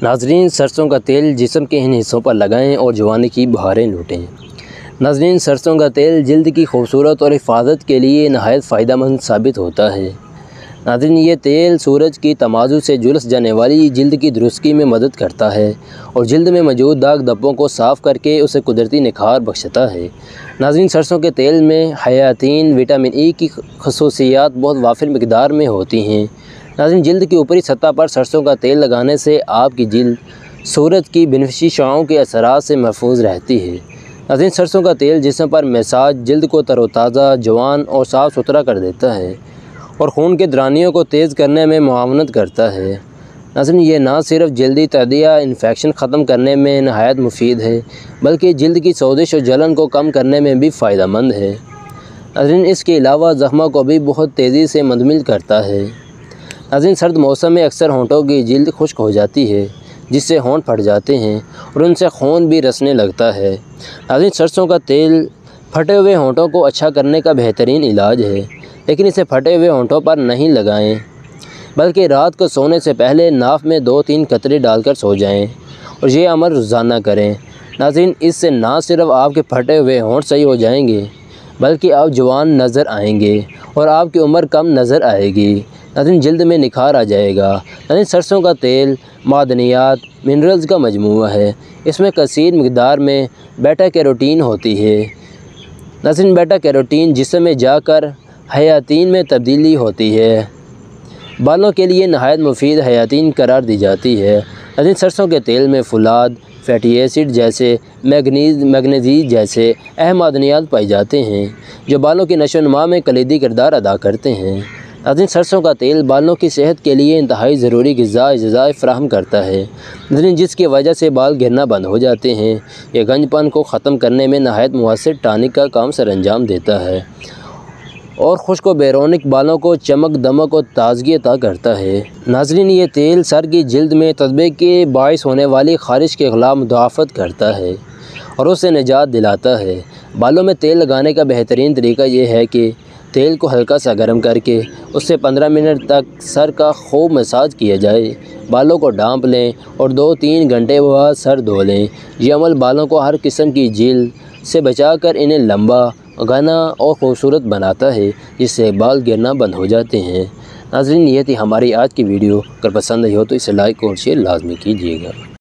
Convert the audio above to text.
नाज़रीन, सरसों का तेल जिस्म के इन हिस्सों पर लगाएं और जवानी की बहारें लूटें। नाज़रीन, सरसों का तेल जल्द की खूबसूरत और हिफाजत के लिए नहायत फ़ायदेमंद साबित होता है। नाज़रीन, ये तेल सूरज की तमाज़ु से झुलस जाने वाली जल्द की दुरुस्ती में मदद करता है और जल्द में मौजूद दाग धब्बों को साफ़ करके उसे कुदरती निखार बख्शता है। नाज़रीन, सरसों के तेल में हयातीन, विटामिन ई की खसूसियात बहुत वाफिर मिकदार में होती हैं। नाज़रीन, जल्द की ऊपरी सतह पर सरसों का तेल लगाने से आपकी जल्द सूरज की बेनिफिशियरी शाओं के असरात से महफूज रहती है। नाज़रीन, सरसों का तेल जिस्म पर मसाज जल्द को तरोताज़ा, जवान और साफ़ सुथरा कर देता है और खून के दौरानियों को तेज़ करने में मुआवनत करता है। नाज़रीन, ये ना सिर्फ जल्दी तदिया इन्फेक्शन ख़त्म करने में नहायत मुफीद है, बल्कि जल्द की सोजिश और जलन को कम करने में भी फ़ायदेमंद है। नाज़रीन, इसके अलावा ज़ख्मों को भी बहुत तेज़ी से मुंतमिल करता है। नाज़रीन, सर्द मौसम में अक्सर होंठों की जल्द खुश्क हो जाती है, जिससे होंठ फट जाते हैं और उनसे खून भी रसने लगता है। नाज़रीन, सरसों का तेल फटे हुए होंठों को अच्छा करने का बेहतरीन इलाज है, लेकिन इसे फटे हुए होंठों पर नहीं लगाएं, बल्कि रात को सोने से पहले नाक में 2-3 कतरे डालकर सो जाएं और ये अमल रोज़ाना करें। नाज़रीन, इससे ना सिर्फ आपके फटे हुए होंठ सही हो जाएंगे, बल्कि आप जवान नज़र आएंगे और आपकी उम्र कम नज़र आएगी। नाज़रीन, जल्द में निखार आ जाएगा। नाज़रीन, सरसों का तेल मादनियात, मिनरल्स का मजमूआ है। इसमें कसीर मिकदार में बेटा कैरोटीन होती है। नाज़रीन, बेटा कैरोटीन जिस्म में जाकर हयातीन में तब्दीली होती है। बालों के लिए नहायत मुफीद हयातीन करार दी जाती है। नाज़रीन, सरसों के तेल में फुलाद, फैटी एसिड जैसे मैग्नीज़ जैसे अहम मादनियात पाए जाते हैं, जो बालों की नशोनुमा में कलीदी किरदार अदा करते हैं। नाज़रीन, सरसों का तेल बालों की सेहत के लिए इंतहाई ज़रूरी ग़िज़ाएँ फ़राहम करता है। नाज़रीन, जिसकी वजह से बाल गिरना बंद हो जाते हैं। यह गंजपन को ख़त्म करने में नहायत मुअस्सिर टॉनिक का काम सरअंजाम देता है और खुश्क व बैरोनिक बालों को चमक, दमक और ताज़गी अता करता है। नाज़रीन, ये तेल सर की जल्द में तदबे के बाइस होने वाली ख़ारिश के ख़िलाफ़ मुदाफ़त करता है और उसे निजात दिलाता है। बालों में तेल लगाने का बेहतरीन तरीका यह है कि तेल को हल्का सा गर्म करके उससे 15 मिनट तक सर का खूब मसाज किया जाए। बालों को ढाँप लें और 2-3 घंटे बाद सर धो लें। यह अमल बालों को हर किस्म की जल्द से बचाकर इन्हें लंबा, घना और खूबसूरत बनाता है, जिससे बाल गिरना बंद हो जाते हैं। नाज़रीन, ये थी हमारी आज की वीडियो। अगर पसंद आई हो तो इसे लाइक और शेयर लाजमी कीजिएगा।